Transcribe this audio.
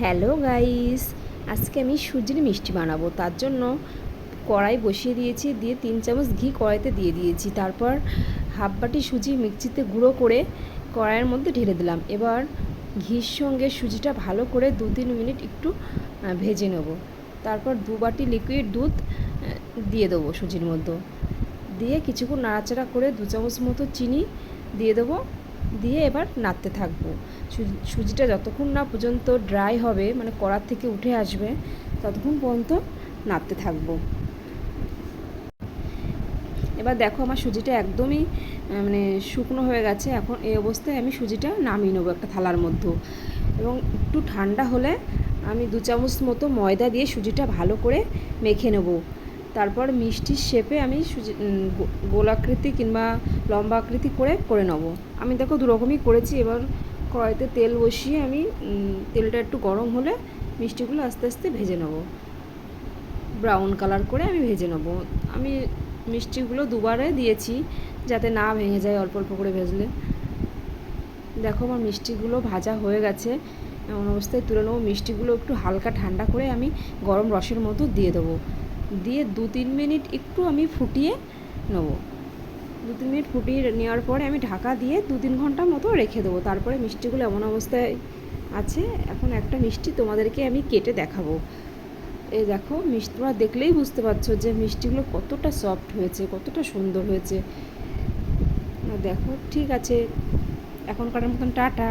Hello guys, আজকে আমি সুজির মিষ্টি বানাবো। তার জন্য কড়াই বসিয়ে দিয়েছি, দিয়ে 3 চামচ ঘি কড়াইতে দিয়ে দিয়েছি। তারপর হাফ বাটি সুজি মিক্সিতে গুঁড়ো করে কড়াইয়ের মধ্যে ঢেলে দিলাম। এবার ঘির সঙ্গে সুজিটা ভালো করে 2-3 মিনিট একটু ভেজে নেব। তারপর 2 বাটি লিকুইড দুধ দিয়ে দেবো সুজির মধ্যে, দিয়ে কিছুক্ষণ নাড়াচাড়া করে 2 চামচ মতো চিনি দিয়ে দেবো, দিয়ে এবার নাড়তে থাকবো। সুজিটা যতক্ষণ না পর্যন্ত ড্রাই হবে, মানে কড়ার থেকে উঠে আসবে, ততক্ষণ পর্যন্ত নাড়তে থাকবো। এবার দেখো আমার সুজিটা একদমই মানে শুকনো হয়ে গেছে। এখন এই অবস্থায় আমি সুজিটা নামিয়ে নেবো একটা থালার মধ্যে, এবং একটু ঠান্ডা হলে আমি 2 চামচ মতো ময়দা দিয়ে সুজিটা ভালো করে মেখে নেব। তারপর মিষ্টির শেপে আমি সুজি গোলাকৃতি কিংবা লম্বা আকৃতি করে নেব। আমি দেখো দুরকমই করেছি। এবার কড়াইতে তেল বসিয়ে আমি তেলটা একটু গরম হলে মিষ্টিগুলো আস্তে আস্তে ভেজে নেব, ব্রাউন কালার করে আমি ভেজে নেব। আমি মিষ্টিগুলো দুবারে দিয়েছি যাতে না ভেঙে যায়, অল্প অল্প করে ভেজলে। দেখো আমার মিষ্টিগুলো ভাজা হয়ে গেছে, এমন অবস্থায় তুলে নেবো। মিষ্টিগুলো একটু হালকা ঠান্ডা করে আমি গরম রসের মতো দিয়ে দেবো, দিয়ে 2-3 মিনিট একটু আমি ফুটিয়ে নেবো। 2-3 মিনিট ফুটিয়ে নেওয়ার পরে আমি ঢাকা দিয়ে 2-3 ঘন্টা মতো রেখে দেবো। তারপরে মিষ্টিগুলো এমন অবস্থায় আছে। এখন একটা মিষ্টি তোমাদেরকে আমি কেটে দেখাবো। এই দেখো, মিষ্টি তোমরা দেখলেই বুঝতে পারছো যে মিষ্টিগুলো কতটা সফট হয়েছে, কতটা সুন্দর হয়েছে। দেখো, ঠিক আছে, এখনকার মতন টাটা।